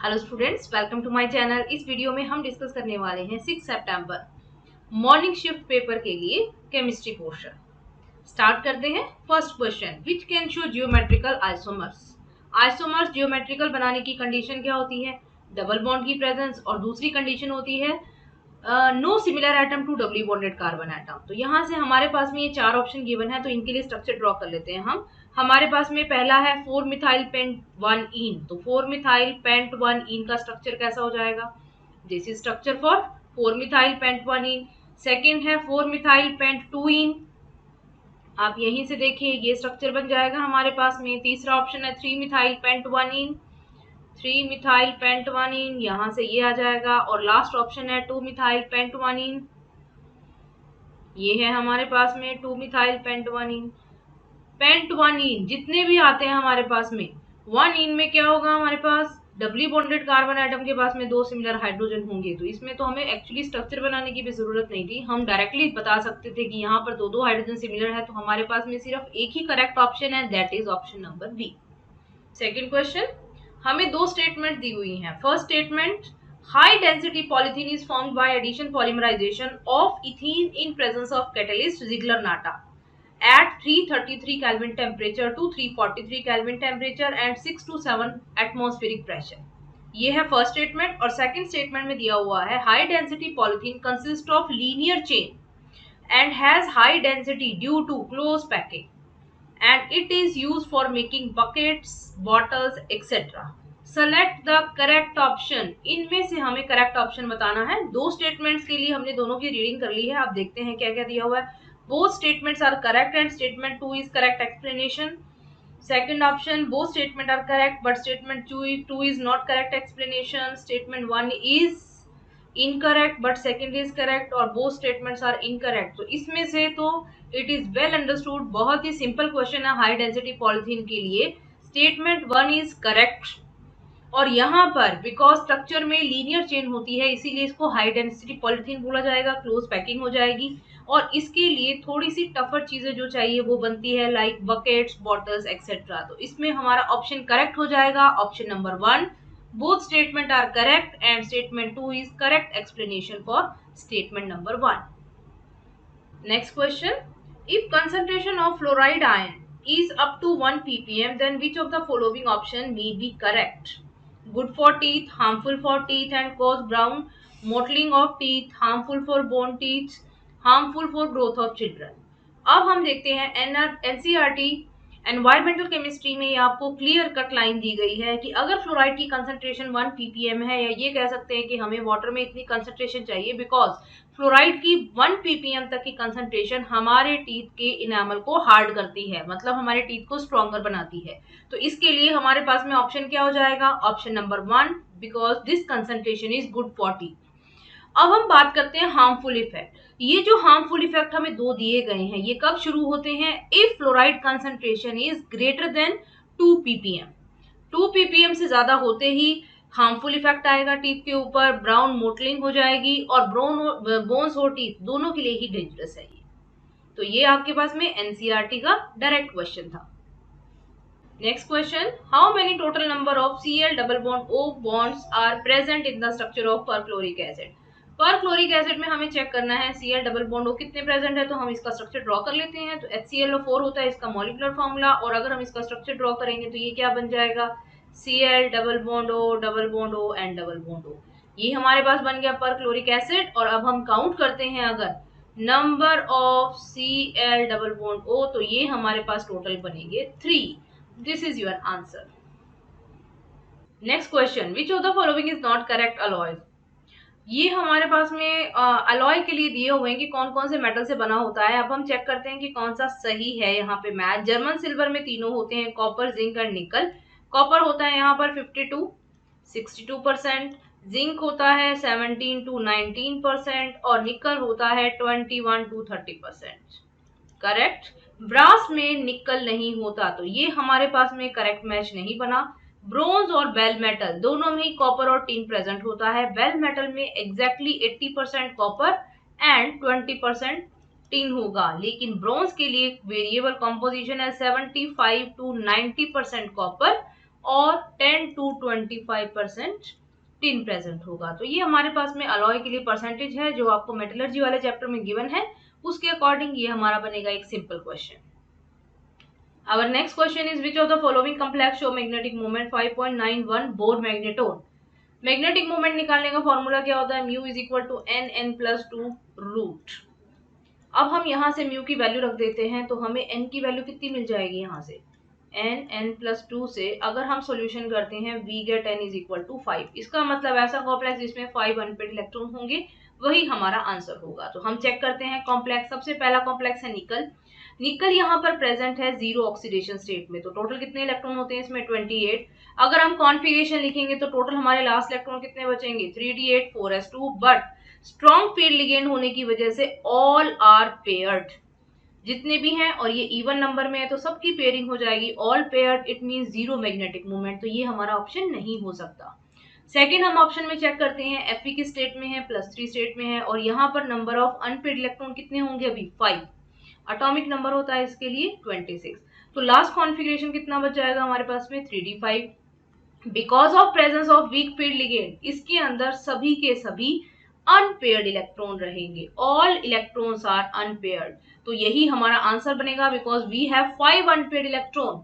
Hello students, welcome to my channel. इस video में हम डिस्कस करने वाले हैं 6 सितंबर मॉर्निंग शिफ्ट पेपर के लिए केमिस्ट्री पोर्शन। स्टार्ट करते हैं। First question, which can show geometrical isomers. Isomers geometrical बनाने की कंडीशन क्या होती है? डबल बॉन्ड की प्रेजेंस, और दूसरी कंडीशन होती है no similar atom to doubly bonded carbon atom. तो यहाँ से हमारे पास में ये चार ऑप्शन गिवन है, तो इनके लिए स्ट्रक्चर ड्रॉ कर लेते हैं हम। हमारे पास में पहला है 4 मिथाइल पेंट 1 इन। तो 4 मिथाइल पेंट 1 इन का स्ट्रक्चर कैसा हो जाएगा? This is structure for 4 methyl paint 1 in. Second है 4 मिथाइल पेंट 2 इन। आप यहीं से देखिए ये स्ट्रक्चर बन जाएगा हमारे पास में। तीसरा ऑप्शन है 3 मिथाइल पेंट 1 इन। 3 मिथाइल पेंट 1 इन, यहाँ से ये आ जाएगा। और लास्ट ऑप्शन है 2 मिथाइल पेंट 1 इन। ये है हमारे पास में 2 मिथाइल पेंट 1 इन। पेंट 1 इन जितने भी आते हैं हमारे पास में, 1 इन में क्या होगा? हमारे पास डबली बॉन्डेड कार्बन एटम के पास में 2 सिमिलर हाइड्रोजन होंगे। तो इसमें तो हमें एक्चुअली स्ट्रक्चर बनाने की भी जरूरत नहीं थी, हम डायरेक्टली बता सकते थे कि यहाँ पर दो हाइड्रोजन सिमिलर है। तो हमारे पास में सिर्फ एक ही करेक्ट ऑप्शन है, that is option number B. Second question, हमें दो स्टेटमेंट दी हुई हैं। First statement, high density polythene is formed by addition polymerisation of ethene in presence of catalyst Ziegler Natta at 333 Kelvin temperature to 343 Kelvin temperature and 6 to 7 atmospheric pressure। ये है first statement. और second statement में दिया हुआ है high density polythene consist of linear chain and has high density due to close packing and it is used for making buckets, bottles etcetera. Select the correct option. इनमें से हमें correct option बताना है। दो स्टेटमेंट्स के लिए हमने दोनों की रीडिंग कर ली है। आप देखते हैं क्या क्या दिया हुआ है। Both statements are correct and statement 2 is correct explanation. Second option, both statements are correct but statement 2 is not correct explanation. Statement 1 is incorrect but second is correct, और both statements are incorrect. तो इसमें से तो it is well understood, बहुत ही simple question है high density polythene के लिए। Statement 1 is correct, और यहाँ पर बिकॉज स्ट्रक्चर में लीनियर चेन होती है इसीलिए इसको हाई डेंसिटी पॉलिथीन बोला जाएगा, क्लोज पैकिंग हो जाएगी। और इसके लिए थोड़ी सी टफर चीजें जो चाहिए वो बनती है, लाइक बकेट्स, बॉटल्स एक्सेट्रा। तो इसमें हमारा ऑप्शन करेक्ट हो जाएगा, option number 1। Both statement are correct and statement 2 is correct explanation for statement number 1। Next question, if concentration of fluoride ion is up to 1 ppm, then which of the following option may be correct? Good for teeth, harmful for teeth and cause brown mottling of teeth, harmful for bone teeth, harmful for growth of children। अब हम देखते हैं NCERT environmental chemistry में आपको clear cut line दी गई है कि अगर फ्लोराइड की कंसंट्रेशन 1 ppm है, या ये कह सकते हैं कि हमें वाटर में इतनी कंसंट्रेशन चाहिए, बिकॉज फ्लोराइड की 1 ppm तक की कंसंट्रेशन हमारे टीथ के इनामल को हार्ड करती है, मतलब हमारे टीथ को स्ट्रॉन्गर बनाती है। तो इसके लिए हमारे पास में ऑप्शन क्या हो जाएगा? Option number 1, because this concentration is good for teeth. अब हम बात करते हैं हार्मफुल इफेक्ट। ये जो हार्मफुल इफेक्ट हमें दो दिए गए हैं, ये कब शुरू होते हैं? If fluoride concentration is greater than 2 ppm। 2 ppm से ज्यादा होते ही हार्मफुल इफेक्ट आएगा टीथ के ऊपर, ब्राउन मोटलिंग हो जाएगी, और बोन्स और टीथ दोनों के लिए ही डेंजरस है ये। तो ये आपके पास में एनसीईआरटी का डायरेक्ट क्वेश्चन था। Next question, how many total number of Cl double bond O bonds are present in the structure of perchloric acid. Perchloric acid में हमें चेक करना है Cl डबल बॉन्ड O कितने प्रेजेंट है, तो हम इसका स्ट्रक्चर ड्रॉ कर लेते हैं। तो HClO4 होता है इसका मॉलिक्यूलर फॉर्मूला, और अगर हम इसका स्ट्रक्चर ड्रॉ करेंगे तो ये क्या बन जाएगा? Cl double bond O and double bond O। ये हमारे पास बन गया परक्लोरिक एसिड। और अब हम काउंट करते हैं अगर number of Cl double bond O, तो ये हमारे पास टोटल बनेंगे 3। This is your answer. Next question, which of the following is not correct alloys? ये हमारे पास में अलॉय के लिए दिए हुए हैं कि कौन कौन से मेटल से बना होता है। अब हम चेक करते हैं कि कौन सा सही है। यहाँ पे मैच जर्मन सिल्वर में तीनों होते हैं, कॉपर, जिंक एंड निकल। कॉपर होता है यहाँ पर 62% जिंक होता है 17 to 19%, और निकल होता है 21 to 30%। करेक्ट। ब्रास में निकल नहीं होता, तो ये हमारे पास में करेक्ट मैच नहीं बना। ब्रोंज और बेल मेटल दोनों में ही कॉपर और टिन प्रेजेंट होता है। बेल मेटल में एग्जैक्टली 80% कॉपर एंड 20% टिन होगा, लेकिन ब्रोंज के लिए वेरिएबल कंपोजिशन है 75 to 90% कॉपर और 10 to 25% टिन प्रेजेंट होगा। तो ये हमारे पास में अलॉय के लिए परसेंटेज है जो आपको मेटलर्जी वाले चैप्टर में गिवन है, उसके अकॉर्डिंग ये हमारा बनेगा एक simple question. Our next question is which of the following complex show magnetic moment 5.91 Bohr magneton. Magnetic moment निकालने का फॉर्मूला क्या होता है, mu is equal to N N plus two root. अब हम यहाँ से म्यू की वैल्यू रख देते हैं तो हमें एन की वैल्यू कितनी मिल जाएगी, यहाँ से एन एन प्लस टू से अगर हम सॉल्यूशन करते हैं we get N is equal to 5। इसका मतलब ऐसा कॉम्प्लेक्स जिसमें 5 अनपेड इलेक्ट्रॉन होंगे वही हमारा आंसर होगा। तो हम चेक करते हैं कॉम्प्लेक्स। सबसे पहला कॉम्प्लेक्स है निकल। निकल यहाँ पर प्रेजेंट है जीरो ऑक्सीडेशन स्टेट में, तो टोटल कितने इलेक्ट्रॉन होते हैं इसमें 28। अगर हम कॉन्फिगरेशन लिखेंगे तो टोटल हमारे लास्ट इलेक्ट्रॉन कितने बचेंगे 3d8 4s2, but strong field ligand होने की वजह से ऑल आर पेयर्ड, जितने भी हैं और ये इवन नंबर में है तो सबकी पेयरिंग हो जाएगी all paired, it means zero magnetic moment. तो ये हमारा ऑप्शन नहीं हो सकता। सेकेंड हम ऑप्शन में चेक करते हैं Fe किस स्टेट में है, +3 स्टेट में है और यहाँ पर नंबर ऑफ अनपेड इलेक्ट्रॉन कितने होंगे अभी 5। एटॉमिक नंबर होता है इसके लिए 26। तो लास्ट कॉन्फ़िगरेशन कितना बच जाएगा हमारे पास में 3d5। Because of presence of weak field ligand इसके अंदर सभी के सभी अनपेयर्ड इलेक्ट्रॉन रहेंगे, ऑल इलेक्ट्रॉन्स आर अनपेयर्ड। तो यही हमारा आंसर बनेगा because we have 5 unpaired electron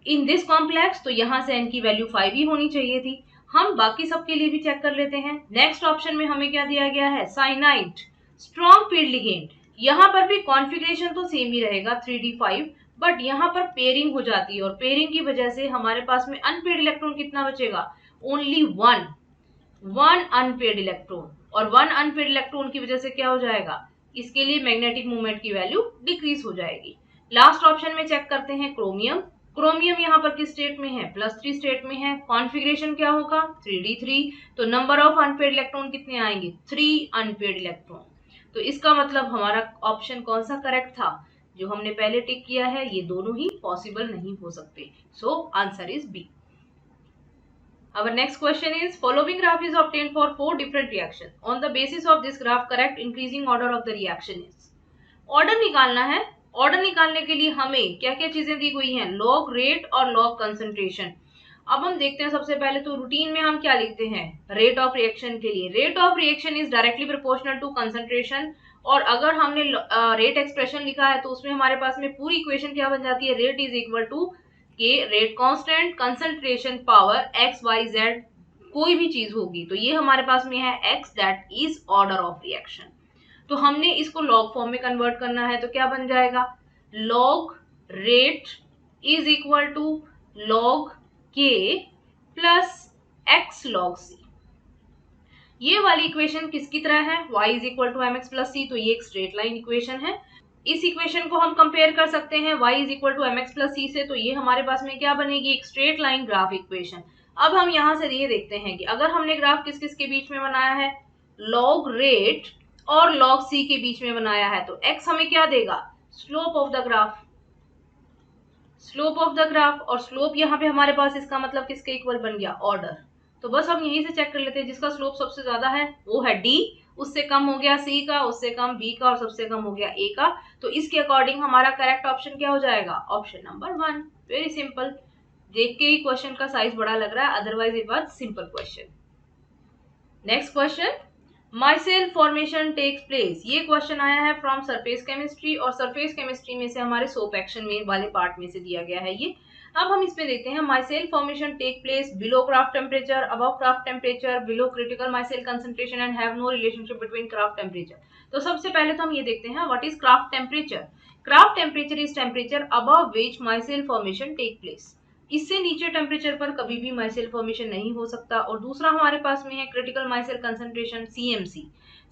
in this complex. तो यहाँ से n की वैल्यू 5 ही होनी चाहिए थी। हम बाकी सबके लिए भी चेक कर लेते हैं। नेक्स्ट ऑप्शन में हमें क्या दिया गया है, साइनाइड स्ट्रॉन्ग फील्ड लिगेंड। यहाँ पर भी कॉन्फ़िगरेशन तो सेम ही रहेगा 3d5, बट यहाँ पर पेयरिंग हो जाती है और पेयरिंग की वजह से हमारे पास में अनपेड इलेक्ट्रॉन कितना बचेगा, ओनली वन अनपेड इलेक्ट्रॉन। और वन अनपेड इलेक्ट्रॉन की वजह से क्या हो जाएगा, इसके लिए मैग्नेटिक मोमेंट की वैल्यू डिक्रीज हो जाएगी। लास्ट ऑप्शन में चेक करते हैं क्रोमियम। क्रोमियम यहाँ पर किस स्टेट में है, +3 स्टेट में है। कॉन्फ़िगरेशन क्या होगा 3d3, तो नंबर ऑफ अनपेड इलेक्ट्रॉन कितने आएंगे 3 अनपेड इलेक्ट्रॉन। तो इसका मतलब हमारा ऑप्शन कौन सा करेक्ट था, जो हमने पहले टिक किया है, ये दोनों ही पॉसिबल नहीं हो सकते। So answer is B. Our next question is following graph is obtained for 4 different reactions. On the basis of this graph, correct increasing order of the reaction is. Order निकालना है। ऑर्डर निकालने के लिए हमें क्या क्या चीजें दी हुई हैं, लॉग रेट और लॉग कंसंट्रेशन। अब हम देखते हैं सबसे पहले तो रूटीन में हम क्या लिखते हैं, रेट ऑफ रिएक्शन के लिए rate of reaction is directly proportional to concentration. और अगर हमने रेट एक्सप्रेशन लिखा है तो उसमें हमारे पास में पूरी इक्वेशन क्या बन जाती है, rate is equal to k rate constant concentration power x y z कोई भी चीज होगी, तो ये हमारे पास में है x, that is order of reaction. तो हमने इसको लॉग फॉर्म में कन्वर्ट करना है तो क्या बन जाएगा, log rate is equal to log K plus X log C. ये वाली इक्वेशन किसकी तरह है, y is equal to mx plus C, तो ये एक स्ट्रेट लाइन इक्वेशन है। इस इक्वेशन को हम कंपेयर कर सकते हैं y is equal to mx plus C से, तो ये हमारे पास में क्या बनेगी, एक स्ट्रेट लाइन ग्राफ इक्वेशन। अब हम यहाँ से ये देखते हैं कि अगर हमने ग्राफ किस किस के बीच में बनाया है, लॉग रेट और लॉग सी के बीच में बनाया है, तो x हमें क्या देगा, slope of the graph, slope of the graph. और स्लोप यहाँ पे हमारे पास इसका मतलब किसके इक्वल बन गया, ऑर्डर। तो बस हम यहीं से चेक कर लेते हैं, जिसका स्लोप सबसे ज्यादा है वो है डी, उससे कम हो गया सी का, उससे कम बी का और सबसे कम हो गया ए का। तो इसके अकॉर्डिंग हमारा करेक्ट ऑप्शन क्या हो जाएगा, ऑप्शन नंबर 1। वेरी सिंपल, देख के ही क्वेश्चन का साइज बड़ा लग रहा है, otherwise it was simple question. Next question, micelle formation takes place. ये क्वेश्चन आया है फ्रॉम सरफेस केमिस्ट्री और सरफेस केमिस्ट्री में से हमारे सोप एक्शन में वाले पार्ट में से दिया गया है ये। अब हम इसमें देखते हैं, micelle formation take place below Kraft temperature, above Kraft temperature, below critical micelle concentration and have no relationship between Kraft temperature. तो सबसे पहले तो हम ये देखते हैं what is Kraft temperature. Kraft temperature is temperature above which micelle formation take place. इससे नीचे टेम्परेचर पर कभी भी माइसेल फॉर्मेशन नहीं हो सकता। और दूसरा हमारे पास में है critical micelle concentration, CMC.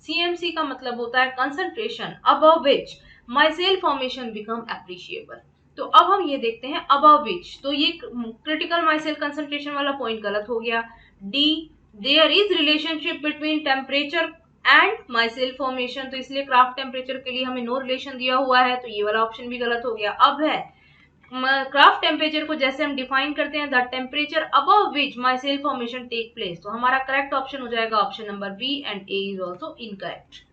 CMC का मतलब होता है concentration above which micelle formation become appreciable. तो अब हम ये देखते हैं अबव विच, तो ये क्रिटिकल माइसेल कंसंट्रेशन वाला पॉइंट गलत हो गया। D, there is relationship between temperature and micelle formation, तो इसलिए क्राफ्ट टेम्परेचर के लिए हमें नो रिलेशन दिया हुआ है, तो ये वाला ऑप्शन भी गलत हो गया। अब है क्राफ्ट टेम्परेचर को जैसे हम डिफाइन करते हैं, the temperature above which micelle formation take place, तो हमारा करेक्ट ऑप्शन हो जाएगा option number B and A is also incorrect.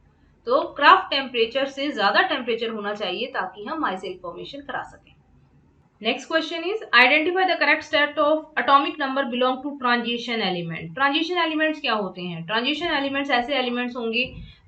तो क्राफ्ट टेम्परेचर से ज्यादा टेम्परेचर होना चाहिए ताकि हम माइसेल फॉर्मेशन करा सकें। Next question is identify the correct set of atomic number belong to transition element. Transition elements क्या होते हैं? ट्रांजिशन एलिमेंट्स ऐसे एलिमेंट्स होंगे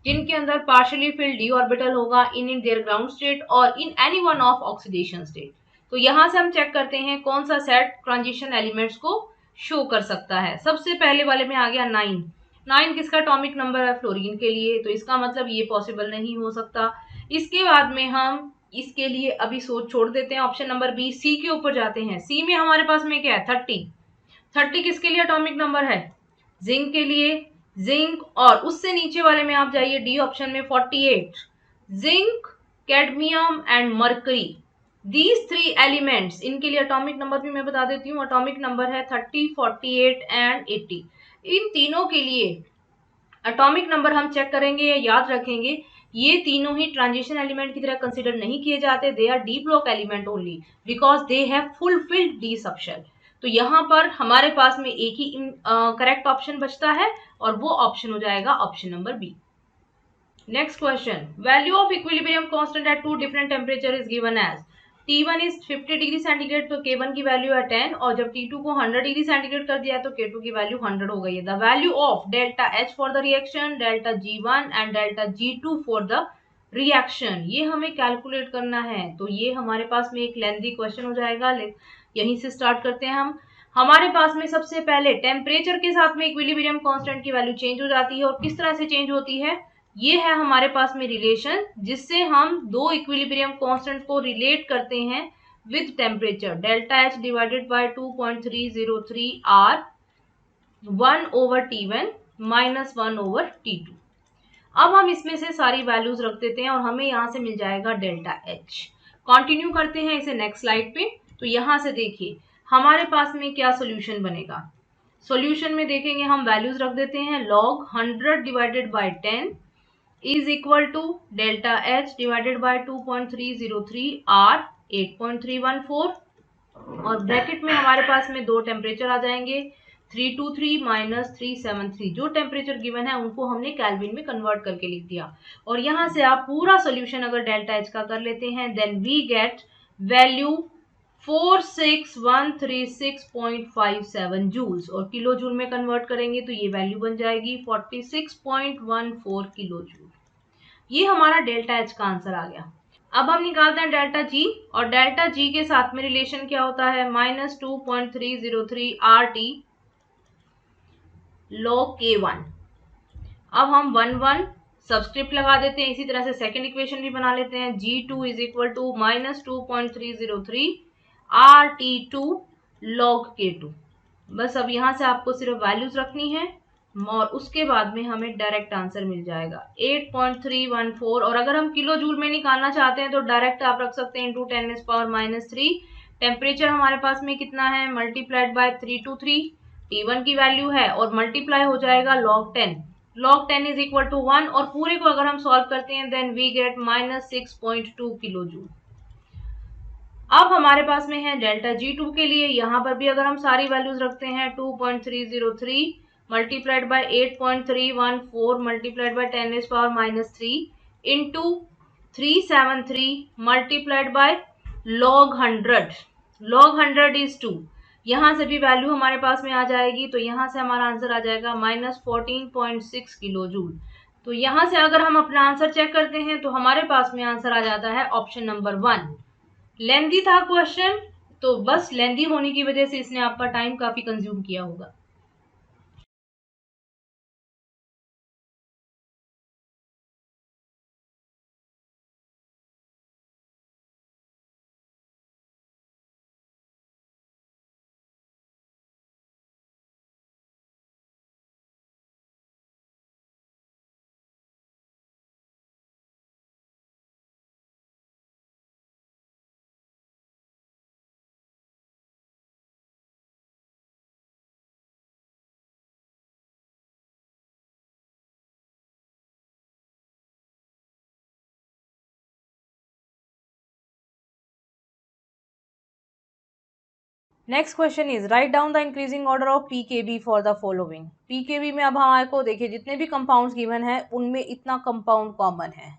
जिनके अंदर पार्शियली फिल्ड डी ऑर्बिटल होगा इन देयर ग्राउंड स्टेट और in any one of oxidation state. तो यहाँ से हम चेक करते हैं कौन सा सेट ट्रांजिशन एलिमेंट्स को शो कर सकता है। सबसे पहले वाले में आ गया 9। 9 किसका एटॉमिक नंबर है? फ्लोरीन के लिए, तो इसका मतलब ये पॉसिबल नहीं हो सकता। इसके बाद में हम इसके लिए अभी सोच छोड़ देते हैं, ऑप्शन नंबर बी। सी के ऊपर जाते हैं। सी में हमारे पास में क्या है? 30। 30 किसके लिए एटॉमिक नंबर है? जिंक के लिए। जिंक, और उससे नीचे वाले में आप जाइए डी ऑप्शन में 48। Zinc, cadmium and mercury, these 3 elements, इनके लिए एटॉमिक नंबर भी मैं बता देती हूँ। एटॉमिक नंबर है 30, 48 एंड 80। इन तीनों के लिए एटॉमिक नंबर हम चेक करेंगे या याद रखेंगे, ये तीनों ही ट्रांजिशन एलिमेंट की तरह कंसिडर नहीं किए जाते। They R D block element only because they have fulfilled D subshell. तो यहाँ पर हमारे पास में एक ही करेक्ट ऑप्शन बचता है और वो ऑप्शन हो जाएगा option number B. Next question, value of equilibrium constant at 2 different temperature is given as. T1 इज 50 डिग्री सेंटीग्रेड, तो K1 की वैल्यू है 10, और जब T2 को 100 डिग्री सेंटीग्रेड कर दिया है तो K2 की वैल्यू 100 हो गई है। The value of delta H for the reaction, delta G1 and delta G2 for the reaction, ये हमें कैलकुलेट करना है। तो ये हमारे पास में एक लेंथी क्वेश्चन हो जाएगा। यहीं से स्टार्ट करते हैं हम। हमारे पास में सबसे पहले टेम्परेचर के साथ में इक्विलिब्रियम कांस्टेंट की वैल्यू चेंज हो जाती है, और किस तरह से चेंज होती है? ये है हमारे पास में रिलेशन, जिससे हम दो इक्विलिब्रियम कांस्टेंट को रिलेट करते हैं with temperature. Delta H divided by 2.303 R 1/T1 minus 1/T2। अब हम इसमें से सारी वैल्यूज रख देते हैं और हमें यहाँ से मिल जाएगा डेल्टा H। कंटिन्यू करते हैं इसे नेक्स्ट स्लाइड पे। तो यहाँ से देखिए हमारे पास में क्या सोल्यूशन बनेगा। सोल्यूशन में देखेंगे हम वैल्यूज रख देते हैं। Log 100 divided by 10 is equal to delta H divided by 2.303 R 8.314, और ब्रैकेट में हमारे पास में दो टेम्परेचर आ जाएंगे 323 माइनस 373। जो टेम्परेचर गिवन है उनको हमने केल्विन में कन्वर्ट करके लिख दिया, और यहाँ से आप पूरा सोल्यूशन अगर डेल्टा H का कर लेते हैं then we get value 46136.57 joules, और किलो जूल में कन्वर्ट करेंगे तो ये वैल्यू बन जाएगी 46.14 किलो जूल। ये हमारा डेल्टा H का आंसर आ गया। अब हम निकालते हैं डेल्टा G, और डेल्टा G के साथ में रिलेशन क्या होता है? -2.303 RT log K1। अब हम 1 सब्सक्रिप्ट लगा देते हैं। इसी तरह से सेकेंड इक्वेशन भी बना लेते हैं। G2 is equal to -2.303 RT2 log K2। बस अब यहाँ से आपको सिर्फ वैल्यूज रखनी है और उसके बाद में हमें डायरेक्ट आंसर मिल जाएगा 8.314। और अगर हम किलो जूल में निकालना चाहते हैं तो डायरेक्ट आप रख सकते हैं × 10⁻⁻3। टेम्परेचर हमारे पास में कितना है? मल्टीप्लाइड बाय 323 T1 की वैल्यू है, और मल्टीप्लाई हो जाएगा log 10। log 10 is equal to 1, और पूरे को अगर हम सॉल्व करते हैं then we get -6.2 kilo joule. अब हमारे पास में है डेल्टा G2 के लिए। यहाँ पर भी अगर हम सारी वैल्यूज रखते हैं 2.303 multiplied by 8.314 multiplied by 10⁻³ into 373 multiplied by log 100। log 100 is 2। यहाँ से भी वैल्यू हमारे पास में आ जाएगी, तो यहाँ से हमारा आंसर आ जाएगा -14.6 किलो जूल। तो यहाँ से अगर हम अपना आंसर चेक करते हैं तो हमारे पास में आंसर आ जाता है ऑप्शन नंबर 1। लेंदी था क्वेश्चन, तो बस लेंदी होने की वजह से इसने आपका टाइम काफी कंज्यूम किया होगा। Next question is write down the increasing order of pKb for the following. PKb में अब हमारे को देखिए जितने भी कंपाउंड्स गिवन है उनमें इतना कंपाउंड कॉमन है।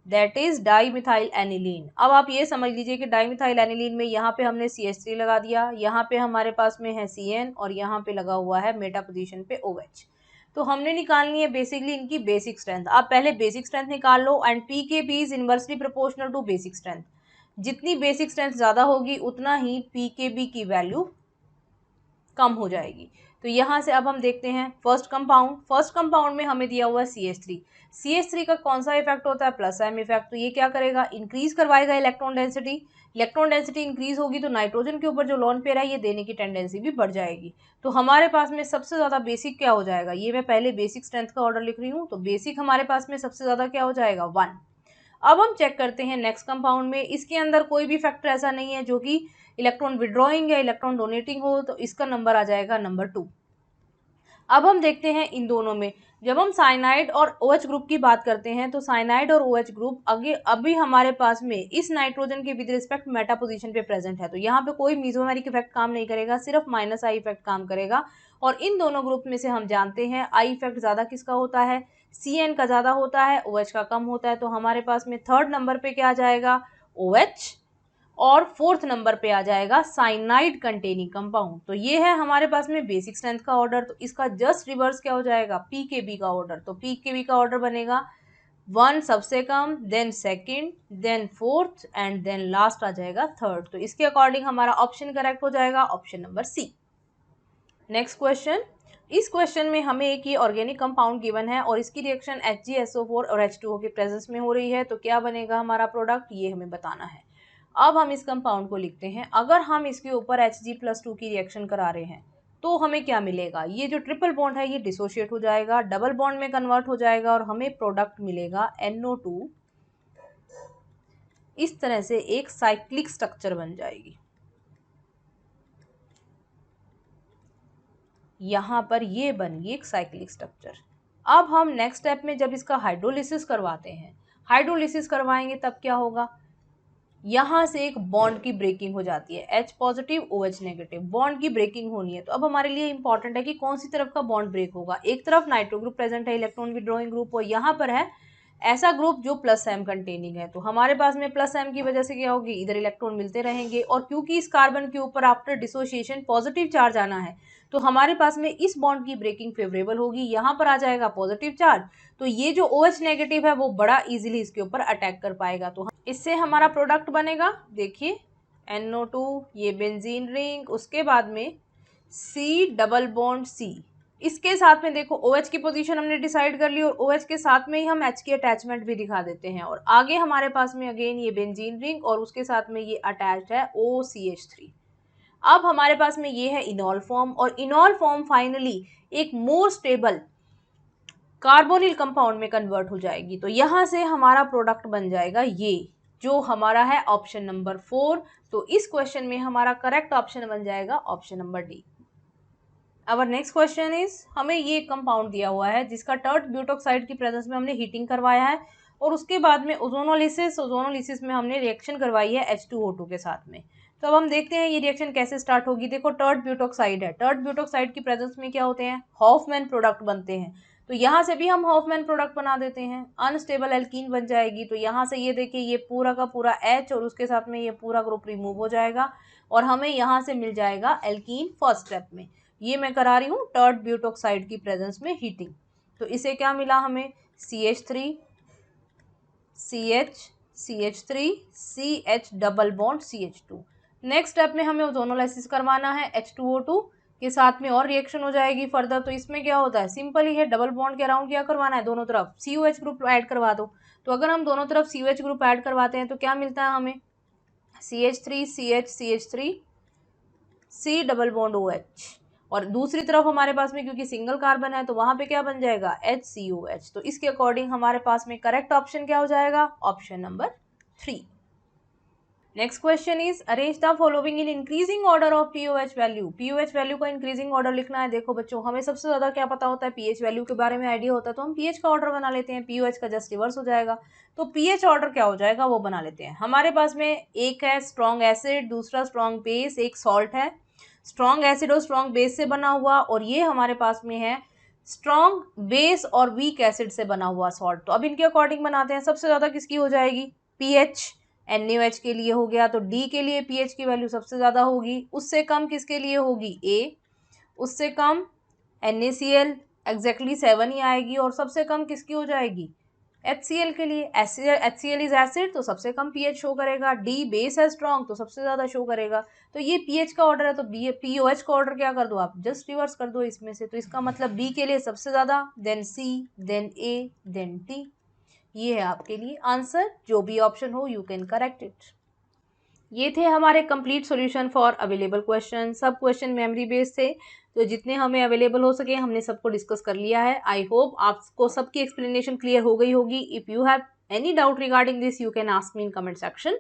That is dimethyl aniline. अब आप ये समझ लीजिए कि डाईमिथाइल एनिलीन में यहाँ पे हमने CH3 लगा दिया, यहाँ पे हमारे पास में है CN और यहाँ पे लगा हुआ है मेटा पोजीशन पे OH। तो हमने निकालनी है बेसिकली इनकी बेसिक स्ट्रेंथ। आप पहले बेसिक स्ट्रेंथ निकाल लो and PKB is inversely proportional to basic strength. जितनी बेसिक स्ट्रेंथ ज़्यादा होगी उतना ही PKB की वैल्यू कम हो जाएगी। तो यहाँ से अब हम देखते हैं फर्स्ट कंपाउंड में हमें दिया हुआ है CH3 का कौन सा इफेक्ट होता है, प्लस M इफेक्ट। तो ये क्या करेगा, इंक्रीज करवाएगा इलेक्ट्रॉन डेंसिटी इंक्रीज होगी तो नाइट्रोजन के ऊपर जो लोन पेयर है ये देने की टेंडेंसी भी बढ़ जाएगी। तो हमारे पास में सबसे ज्यादा बेसिक क्या हो जाएगा, ये मैं पहले बेसिक स्ट्रेंथ का ऑर्डर लिख रही हूँ, तो बेसिक हमारे पास में सबसे ज्यादा क्या हो जाएगा 1। अब हम चेक करते हैं नेक्स्ट कंपाउंड में, इसके अंदर कोई भी फैक्टर ऐसा नहीं है जो कि इलेक्ट्रॉन विड्रॉइंग या इलेक्ट्रॉन डोनेटिंग हो, तो इसका नंबर आ जाएगा नंबर 2। अब हम देखते हैं इन दोनों में, जब हम साइनाइड और OH ग्रुप की बात करते हैं तो साइनाइड और OH ग्रुप अभी हमारे पास में इस नाइट्रोजन के विद रिस्पेक्ट मेटा पोजीशन पे प्रेजेंट है। तो यहाँ पे कोई मीजोमेरिक इफेक्ट काम नहीं करेगा, सिर्फ -I इफेक्ट काम करेगा। और इन दोनों ग्रुप में से हम जानते हैं I इफेक्ट ज्यादा किसका होता है, CN का ज्यादा होता है, OH का कम होता है। तो हमारे पास में थर्ड नंबर पे क्या आ जाएगा, OH, और फोर्थ नंबर पे आ जाएगा साइनाइड कंटेनिंग कंपाउंड। तो ये है हमारे पास में बेसिक स्ट्रेंथ का ऑर्डर। तो इसका जस्ट रिवर्स क्या हो जाएगा, PKB का ऑर्डर। तो PKB का ऑर्डर बनेगा 1 सबसे कम, then second, then fourth and then last आ जाएगा थर्ड। तो इसके अकॉर्डिंग हमारा ऑप्शन करेक्ट हो जाएगा option number C। Next question, इस क्वेश्चन में हमें एक ये ऑर्गेनिक कंपाउंड गिवन है और इसकी रिएक्शन HgSO4 और H2O के प्रेजेंस में हो रही है। तो क्या बनेगा हमारा प्रोडक्ट, ये हमें बताना है। अब हम इस कंपाउंड को लिखते हैं, अगर हम इसके ऊपर Hg+2 की रिएक्शन करा रहे हैं तो हमें क्या मिलेगा, ये जो ट्रिपल बॉन्ड है ये डिसोशिएट हो जाएगा, डबल बॉन्ड में कन्वर्ट हो जाएगा और हमें प्रोडक्ट मिलेगा NO2। इस तरह से एक साइक्लिक स्ट्रक्चर बन जाएगी। यहाँ पर ये बन गई एक साइक्लिक स्ट्रक्चर। अब हम नेक्स्ट स्टेप में जब इसका हाइड्रोलिसिस करवाते हैं, हाइड्रोलिसिस करवाएंगे तब क्या होगा, यहाँ से एक बॉन्ड की ब्रेकिंग हो जाती है, H positive OH negative, bond की ब्रेकिंग होनी है। तो अब हमारे लिए इंपॉर्टेंट है कि कौन सी तरफ का बॉन्ड ब्रेक होगा। एक तरफ नाइट्रो ग्रुप प्रेजेंट है, इलेक्ट्रॉन विड्रॉइंग ग्रुप, और यहाँ पर है ऐसा ग्रुप जो +M कंटेनिंग है। तो हमारे पास में +M की वजह से क्या होगी, इधर इलेक्ट्रॉन मिलते रहेंगे। और क्योंकि इस कार्बन के ऊपर आफ्टर डिसोसिएशन पॉजिटिव चार्ज आना है तो हमारे पास में इस बॉन्ड की ब्रेकिंग फेवरेबल होगी, यहाँ पर आ जाएगा पॉजिटिव चार्ज। तो ये जो OH नेगेटिव है वो बड़ा इजीली इसके ऊपर अटैक कर पाएगा। तो इससे हमारा प्रोडक्ट बनेगा, देखिए NO2, ये बेंजीन रिंग, उसके बाद में C डबल बॉन्ड C, इसके साथ में देखो OH की पोजीशन हमने डिसाइड कर ली और OH के साथ में ही हम H की अटैचमेंट भी दिखा देते हैं। और आगे हमारे पास में अगेन ये बेंजीन रिंग और उसके साथ में ये अटैच्ड है OCH3। अब हमारे पास में ये है इनॉल फॉर्म, और इनॉल फॉर्म फाइनली एक मोर स्टेबल कार्बोनिल कंपाउंड में कन्वर्ट हो जाएगी। तो यहाँ से हमारा प्रोडक्ट बन जाएगा ये जो हमारा है ऑप्शन नंबर 4। तो इस क्वेश्चन में हमारा करेक्ट ऑप्शन बन जाएगा option number D। Our next question is, हमें ये कंपाउंड दिया हुआ है जिसका टर्ट ब्यूटोक्साइड की प्रेजेंस में हमने हीटिंग करवाया है और उसके बाद में ओजोनोलिसिस में हमने रिएक्शन करवाई है H2O2 के साथ में। तो अब हम देखते हैं ये रिएक्शन कैसे स्टार्ट होगी। देखो टर्ट ब्यूटोक्साइड है, टर्ट ब्यूटोक्साइड की प्रेजेंस में क्या होते हैं, हॉफमैन प्रोडक्ट बनते हैं। तो यहाँ से भी हम हॉफमैन प्रोडक्ट बना देते हैं, अनस्टेबल एल्कीन बन जाएगी। तो यहाँ से ये देखिए ये पूरा का पूरा H और उसके साथ में ये पूरा ग्रुप रिमूव हो जाएगा और हमें यहाँ से मिल जाएगा एल्कीन फर्स्ट स्टेप में। ये मैं करा रही हूँ टर्ट ब्यूटोक्साइड की प्रेजेंस में हीटिंग। तो इसे क्या मिला हमें, CH3 CH CH3 CH double bond CH2। Next step में हमें ओजोनोलाइसिस करवाना है H2O2 के साथ में और रिएक्शन हो जाएगी फर्दर। तो इसमें क्या होता है, सिंपल ही है, डबल बॉन्ड के अराउंड क्या करवाना है, दोनों तरफ COH ग्रुप ऐड करवा दो। तो अगर हम दोनों तरफ COH ग्रुप ऐड करवाते हैं तो क्या मिलता है हमें, CH3 CH CH3 C double bond OH, और दूसरी तरफ हमारे पास में क्योंकि सिंगल कार्बन है तो वहां पे क्या बन जाएगा HCOH। तो इसके अकॉर्डिंग हमारे पास में करेक्ट ऑप्शन क्या हो जाएगा, option number 3। Next question is, arrange the following in increasing order of pOH value. POH value का इंक्रीजिंग ऑर्डर लिखना है। देखो बच्चों हमें सबसे ज्यादा क्या पता होता है, पीएच वैल्यू के बारे में आइडिया होता है तो हम पीएच का ऑर्डर बना लेते हैं, पीओएच का जस्ट रिवर्स हो जाएगा। तो पीएच ऑर्डर क्या हो जाएगा वो बना लेते हैं। हमारे पास में एक है स्ट्रॉन्ग एसिड, दूसरा स्ट्रॉन्ग बेस, एक सॉल्ट है। स्ट्रॉन्ग एसिड और स्ट्रॉन्ग बेस से बना हुआ, और ये हमारे पास में है स्ट्रॉन्ग बेस और वीक एसिड से बना हुआ सॉल्ट। तो अब इनके अकॉर्डिंग बनाते हैं। सबसे ज़्यादा किसकी हो जाएगी? पीएच, NaOH के लिए हो गया, तो डी के लिए पीएच की वैल्यू सबसे ज़्यादा होगी। उससे कम किसके लिए होगी? ए। उससे कम NaCl एग्जैक्टली 7 ही आएगी, और सबसे कम किसकी हो जाएगी? HCl के लिए। HCl इज एसिड, तो सबसे कम पीएच शो करेगा। डी बेस है स्ट्रॉन्ग, तो सबसे ज़्यादा शो करेगा। तो ये पीएच का ऑर्डर है, तो POH का ऑर्डर क्या कर दो आप? जस्ट रिवर्स कर दो इसमें से। तो इसका मतलब बी के लिए सबसे ज़्यादा, देन सी, देन ए, देन टी। ये है आपके लिए आंसर। जो भी ऑप्शन हो यू कैन करेक्ट इट। ये थे हमारे complete solution for available question. सब क्वेश्चन मेमोरी बेस्ड थे, तो जितने हमें अवेलेबल हो सके हमने सबको डिस्कस कर लिया है। आई होप आपको सबकी एक्सप्लेनेशन क्लियर हो गई होगी। If you have any doubt regarding this you can ask me in comment section.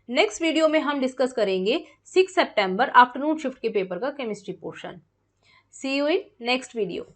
Next video में हम डिस्कस करेंगे 6 सितंबर आफ्टरनून शिफ्ट के पेपर का chemistry portion. See you in next video.